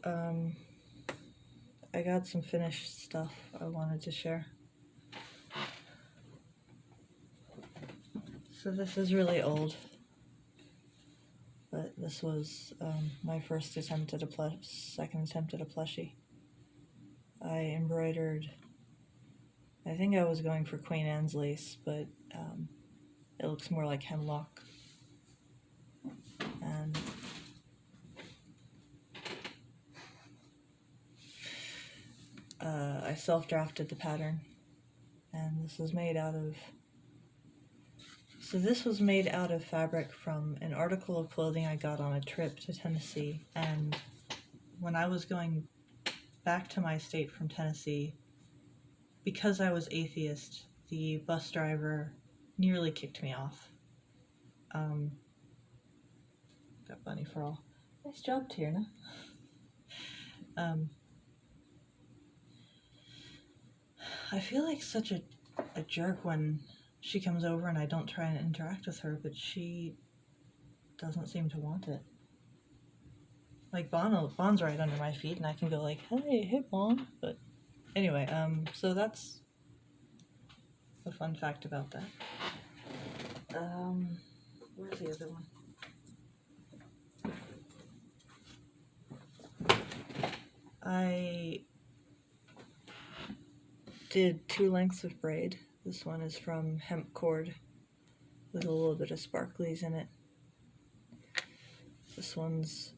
Um, I got some finished stuff I wanted to share. So this is really old, but this was my first attempt at second attempt at a plushie. I embroidered. I think I was going for Queen Anne's lace, but it looks more like hemlock. And I self-drafted the pattern, and this was made out of. So this was made out of fabric from an article of clothing I got on a trip to Tennessee, and when I was going back to my state from Tennessee, because I was atheist, the bus driver nearly kicked me off. Got Bunny for all. Nice job, Tierna. I feel like such a jerk when she comes over and I don't try and interact with her, but she doesn't seem to want it. Like Bon's right under my feet, and I can go like, "Hey, Bon." But anyway, so that's a fun fact about that. Where's the other one? I did 2 lengths of braid. This one is from hemp cord with a little bit of sparklies in it. This one's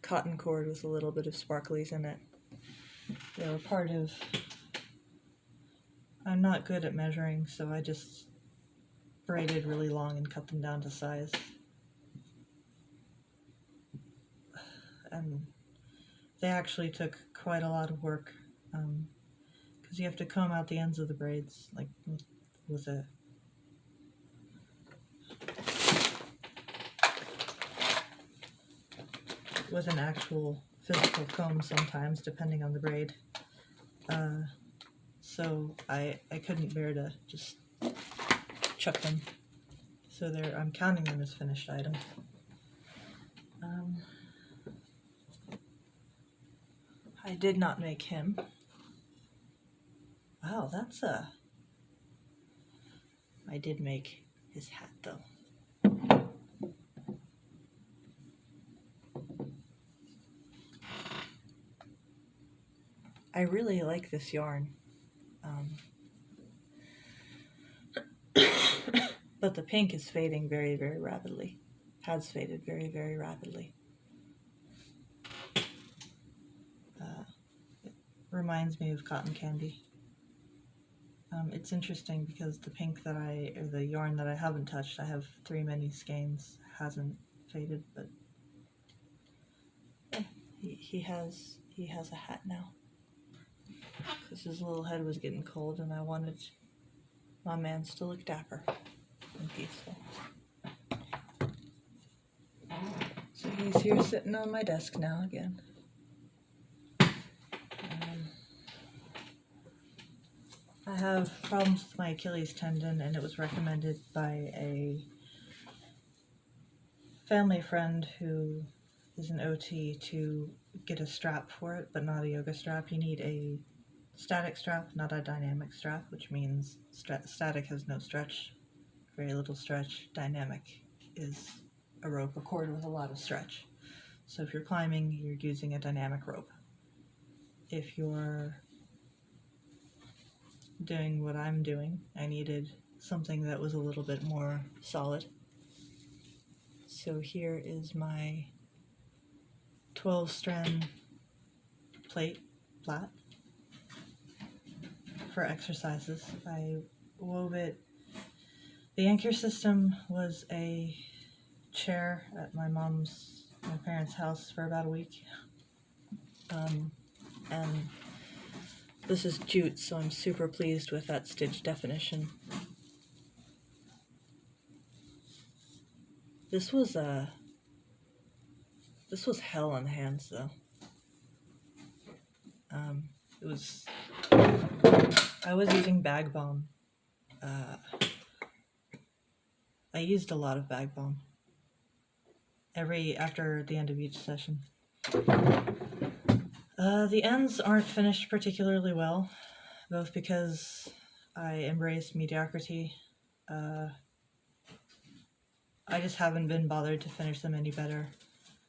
cotton cord with a little bit of sparklies in it. They were part of... I'm not good at measuring, so I just braided really long and cut them down to size. And they actually took quite a lot of work, because you have to comb out the ends of the braids, like with an actual physical comb sometimes, depending on the braid. So I couldn't bear to just chuck them. So I'm counting them as finished items. I did not make him. Wow, that's I did make his hat though. I really like this yarn. But the pink is fading very, very rapidly. Has faded very, very rapidly. It reminds me of cotton candy. It's interesting because the pink the yarn that I haven't touched, I have 3 mini skeins, hasn't faded, but yeah, he has a hat now. Because his little head was getting cold and I wanted my man to look dapper and peaceful. So he's here sitting on my desk now again. I have problems with my Achilles tendon, and it was recommended by a family friend who is an OT to get a strap for it, but not a yoga strap. You need a static strap, not a dynamic strap, which means static has no stretch, very little stretch. Dynamic is a rope, a cord with a lot of stretch. So if you're climbing, you're using a dynamic rope. If you're doing what I'm doing, I needed something that was a little bit more solid. So here is my 12-strand plait for exercises. I wove it. The anchor system was a chair at my parents' house for about a week. And this is jute, so I'm super pleased with that stitch definition. This was hell on the hands, though. I was using Bag Balm. I used a lot of Bag Balm after the end of each session. The ends aren't finished particularly well, both because I embrace mediocrity. I just haven't been bothered to finish them any better.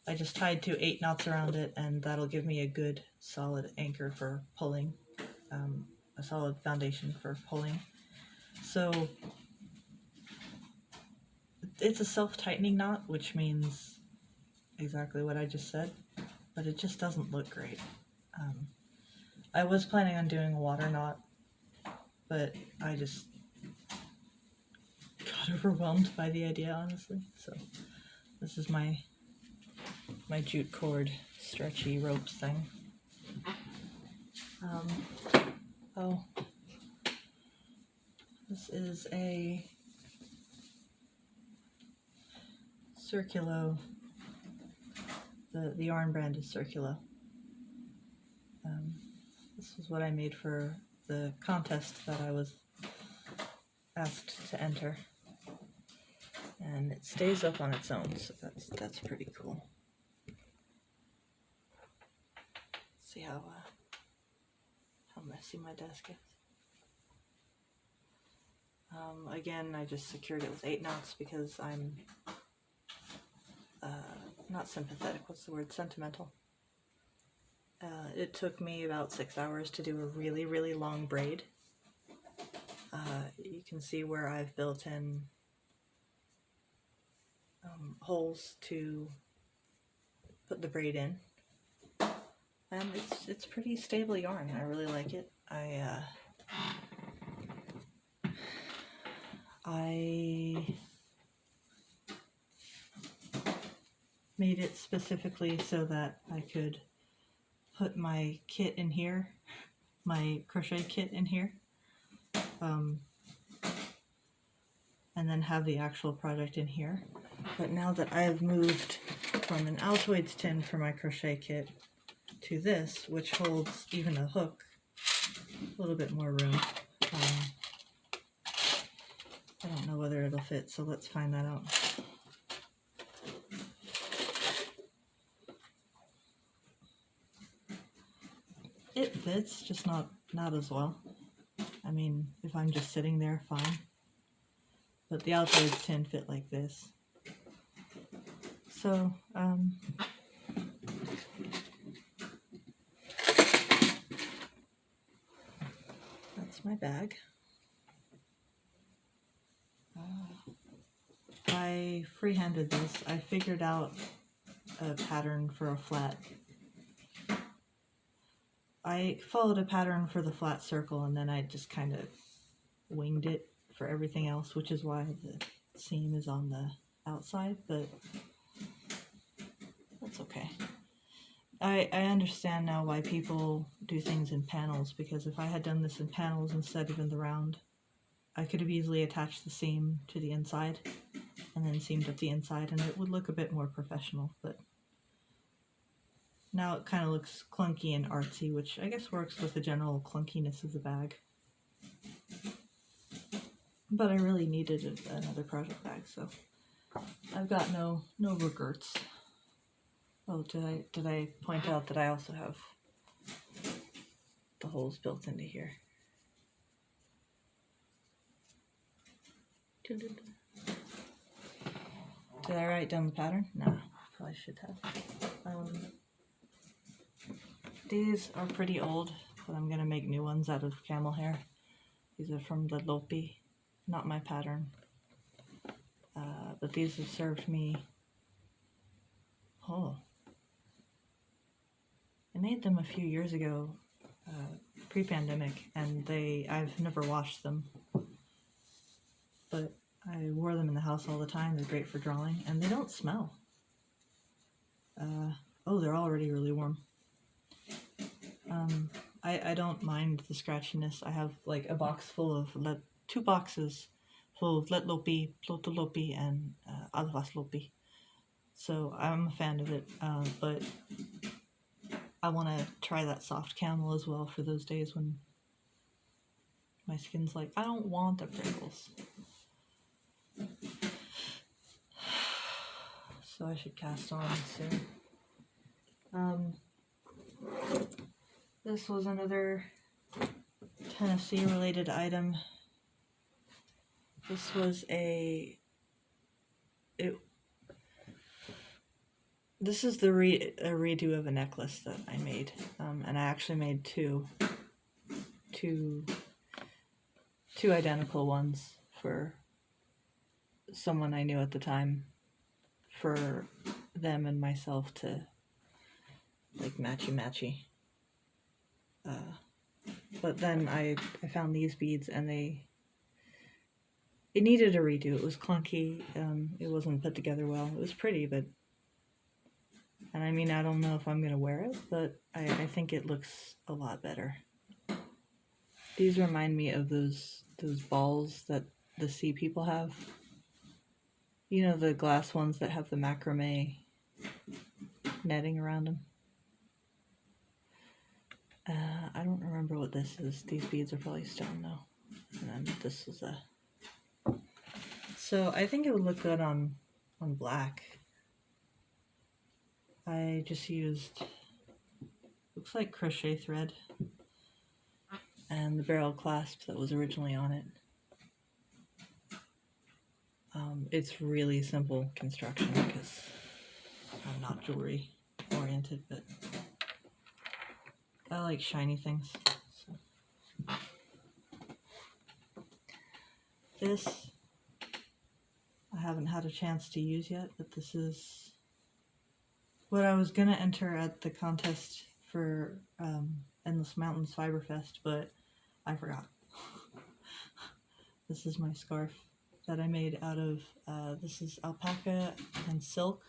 I just tied 8 knots around it, and that'll give me a good, solid anchor for pulling, a solid foundation for pulling. So it's a self-tightening knot, which means exactly what I just said, but it just doesn't look great. I was planning on doing a water knot, but I just got overwhelmed by the idea, honestly. So this is my jute cord stretchy ropes thing. Oh, this is a Circulo. The yarn brand is Circulo. This is what I made for the contest that I was asked to enter, and it stays up on its own, so that's pretty cool. See how messy my desk is. Again, I just secured it with 8 knots because I'm not sympathetic. What's the word? Sentimental. It took me about 6 hours to do a really, really long braid. You can see where I've built in holes to put the braid in, and it's pretty stable yarn. I really like it. I made it specifically so that I could put my kit in here, my crochet kit in here, and then have the actual project in here. But now that I've moved from an Altoids tin for my crochet kit to this, which holds even a hook, a little bit more room. I don't know whether it'll fit, so let's find that out. It fits, just not as well. I mean, if I'm just sitting there, fine. But the Altoids tin fit like this. So, that's my bag. I freehanded this. I figured out a pattern for a flat. I followed a pattern for the flat circle, and then I just kind of winged it for everything else, which is why the seam is on the outside, but that's okay. I understand now why people do things in panels, because if I had done this in panels instead of in the round, I could have easily attached the seam to the inside and then seamed up the inside, and it would look a bit more professional, but now it kind of looks clunky and artsy, which I guess works with the general clunkiness of the bag. But I really needed another project bag, so I've got no regrets. Oh, did I point out that I also have the holes built into here? Did I write down the pattern? No, probably should have. These are pretty old, but I'm gonna make new ones out of camel hair. These are from the Lopi, not my pattern. But these have served me. Oh, I made them a few years ago, pre-pandemic, and I've never washed them. But I wore them in the house all the time. They're great for drawing, and they don't smell. Oh, they're already really warm. I don't mind the scratchiness. I have like a box full of 2 boxes full of Let Lopi, Ploto Lopi, and Alvas Lopi. So I'm a fan of it, but I want to try that soft camel as well for those days when my skin's like, I don't want the prickles. So I should cast on soon. This was another Tennessee related item. This was this is a redo of a necklace that I made, and I actually made two identical ones for someone I knew at the time, for them and myself to like matchy. But then I found these beads and it needed a redo. It was clunky. It wasn't put together well. It was pretty, but, and I mean, I don't know if I'm gonna wear it, but I think it looks a lot better. These remind me of those balls that the sea people have. You know, the glass ones that have the macrame netting around them. I don't remember what this is. These beads are probably stone though. And then this is so I think it would look good on black. I just used, looks like crochet thread and the barrel clasp that was originally on it. It's really simple construction because I'm not jewelry oriented, but I like shiny things. So. This I haven't had a chance to use yet, but this is what I was gonna enter at the contest for Endless Mountains Fiberfest, but I forgot. This is my scarf that I made out of, this is alpaca and silk,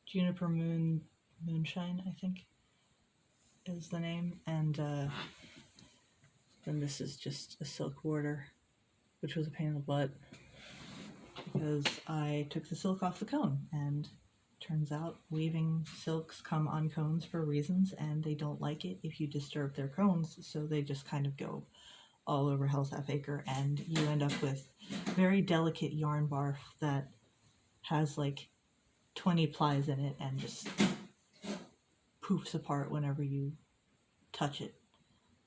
Juniper Moonshine, I think is the name, and then this is just a silk border, which was a pain in the butt because I took the silk off the cone, and turns out weaving silks come on cones for reasons, and they don't like it if you disturb their cones, so they just kind of go all over Hell's Half Acre, and you end up with very delicate yarn barf that has like 20 plies in it and just poofs apart whenever you touch it.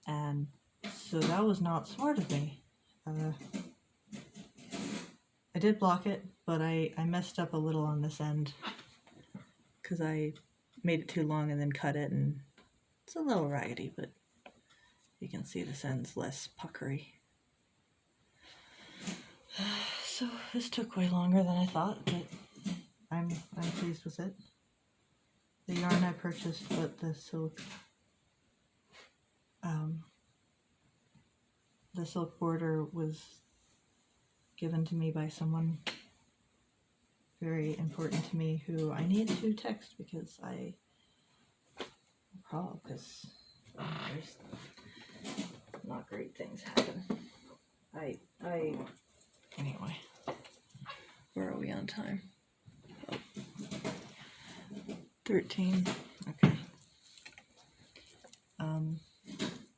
And so that was not smart of me. I did block it, but I messed up a little on this end because I made it too long and then cut it, and it's a little raggedy, but you can see this end's less puckery. So this took way longer than I thought, but I'm pleased with it. The yarn I purchased, but the silk border was given to me by someone very important to me who I need to text because there's not great things happen. Anyway, where are we on time? Oh, 13, okay.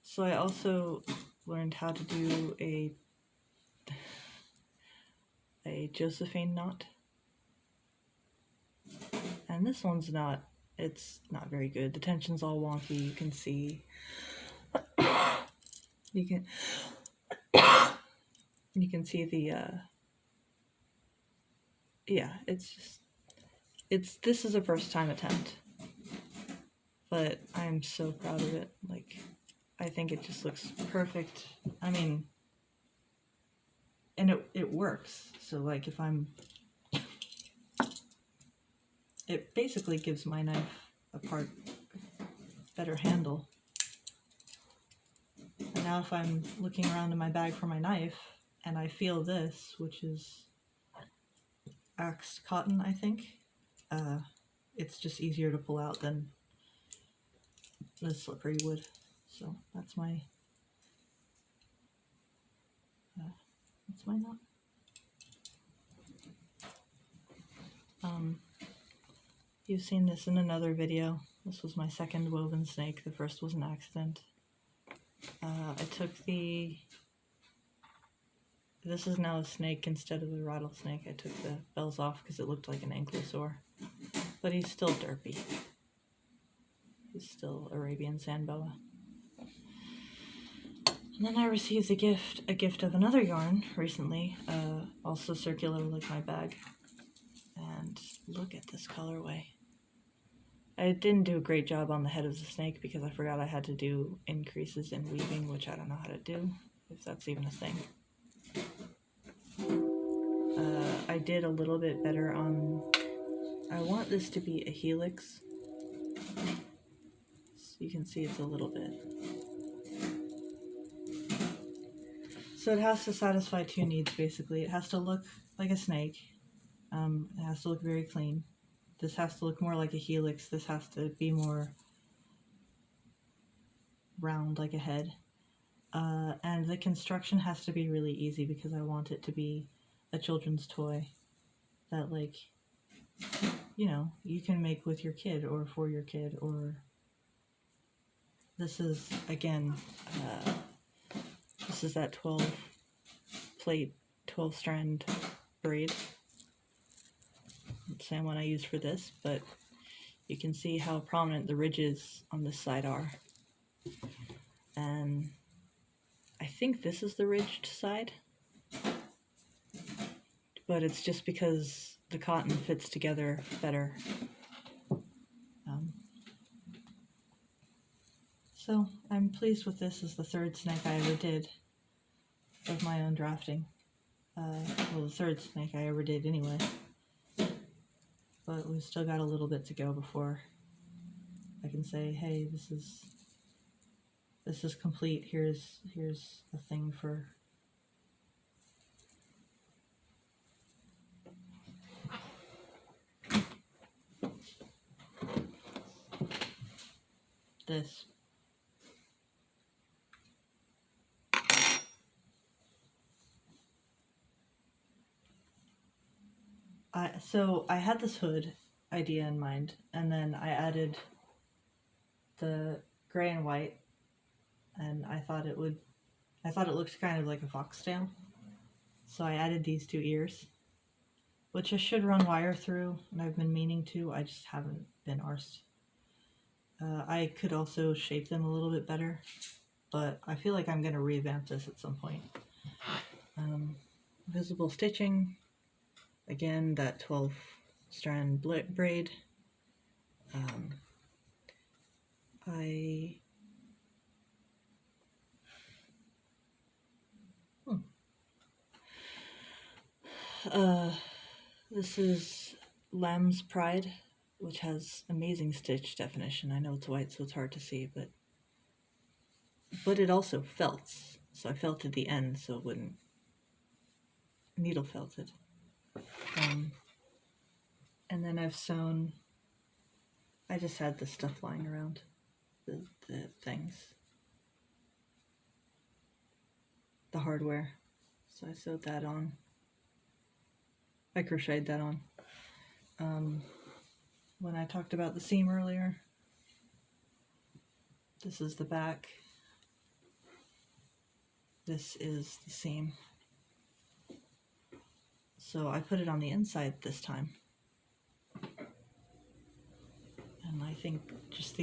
So I also learned how to do a Josephine knot, and this one's it's not very good. The tension's all wonky. You can see you can see the yeah, this is a first time attempt, but I'm so proud of it. Like, I think it just looks perfect. I mean, and it works. So like if it basically gives my knife a better handle. And now if I'm looking around in my bag for my knife and I feel this, which is axed cotton, I think, it's just easier to pull out than the slippery wood. So that's my knot. You've seen this in another video. This was my second woven snake. The first was an accident. I took this is now a snake instead of a rattlesnake. I took the bells off because it looked like an ankylosaur, but he's still derpy. He's still Arabian sand boa. And then I received a gift of another yarn recently, also circular like my bag. And look at this colorway. I didn't do a great job on the head of the snake because I forgot I had to do increases in weaving, which I don't know how to do, if that's even a thing. I did a little bit better on... I want this to be a helix. So you can see it's a little bit. So it has to satisfy two needs, basically. It has to look like a snake. It has to look very clean. This has to look more like a helix. This has to be more round like a head. And the construction has to be really easy because I want it to be a children's toy that, like, you know, you can make with your kid or for your kid. Or this is, again, this is that 12 plate, 12 strand braid. Same one I used for this, but you can see how prominent the ridges on this side are. And I think this is the ridged side, but it's just because the cotton fits together better. So I'm pleased with this as the third snake I ever did of my own drafting. Well, the third snake I ever did anyway. But we've still got a little bit to go before I can say, hey, this is complete. Here's a thing for this. So I had this hood idea in mind, and then I added the gray and white, and I thought it looked kind of like a foxtail. So I added these two ears, which I should run wire through, and I've been meaning to, I just haven't been arsed. I could also shape them a little bit better, but I feel like I'm going to revamp this at some point. Visible stitching, again, that 12 strand braid. This is Lamb's Pride, which has amazing stitch definition. I know it's white, so it's hard to see, but it also felts. So I felted the end so it wouldn't needle felted. And then I've sewn, I just had this stuff lying around, the things, the hardware. So I sewed that on. I crocheted that on. When I talked about the seam earlier, this is the back. This is the seam. So I put it on the inside this time. And I think just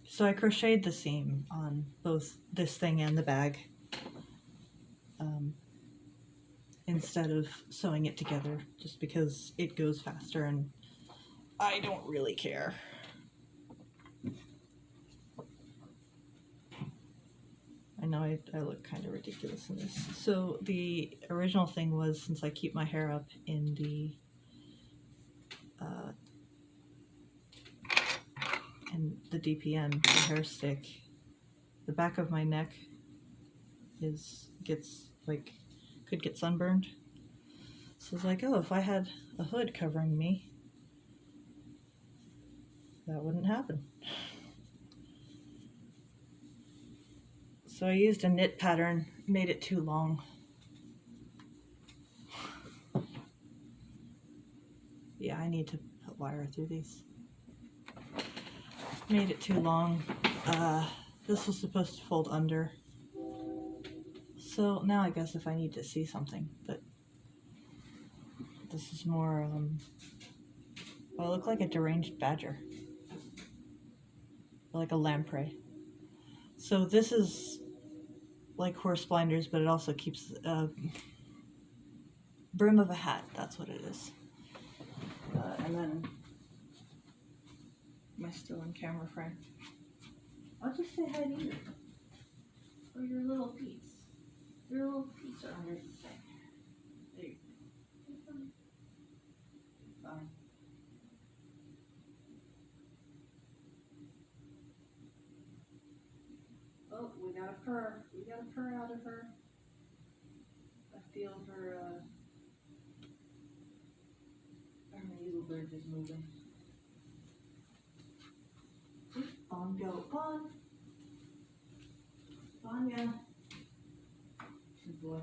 so I crocheted the seam on both this thing and the bag. Instead of sewing it together, just because it goes faster and I don't really care. I know I look kind of ridiculous in this. So the original thing was, since I keep my hair up in the DPN, the hair stick, the back of my neck could get sunburned. So it's like, oh, if I had a hood covering me, that wouldn't happen. So I used a knit pattern, made it too long. Yeah, I need to put wire through these. Made it too long. This was supposed to fold under. So now I guess if I need to see something, but this is more, I look like a deranged badger. like a lamprey. So this is like horse blinders, but it also keeps brim of a hat. That's what it is. And then my still in camera frame. I'll just say hi to you. Or your little feet. Your little feet are under the thing. There you go. Fine. Oh, we got a purr. We got a purr out of her. I feel her nasal bridge is moving. On go. On. On, yeah. Good boy.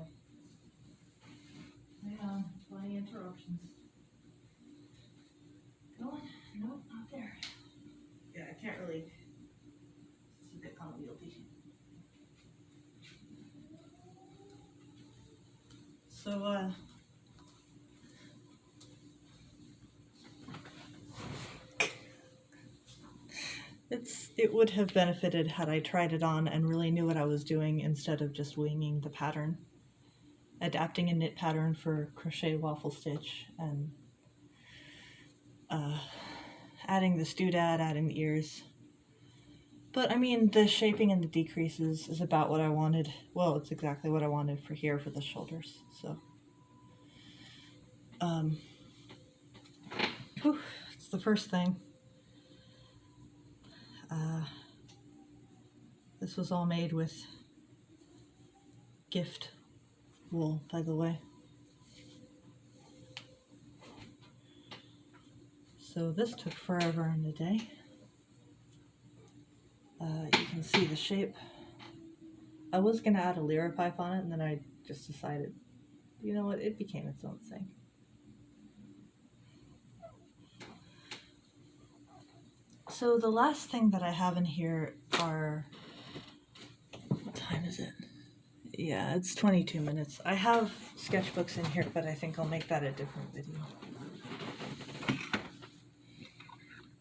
Hang on. Plenty interruptions. Going? Nope, not there. Yeah, I can't really. It's a bit unwieldy. So, it would have benefited had I tried it on and really knew what I was doing instead of just winging the pattern. Adapting a knit pattern for crochet waffle stitch and adding the doodad, adding the ears. But I mean, the shaping and the decreases is about what I wanted. Well, it's exactly what I wanted for here for the shoulders. So, it's the first thing. This was all made with gift wool, by the way. So this took forever in a day. You can see the shape. I was gonna add a lyra pipe on it, and then I just decided, you know what, it became its own thing. So the last thing that I have in here are, what time is it? Yeah, it's 22 minutes. I have sketchbooks in here, but I think I'll make that a different video.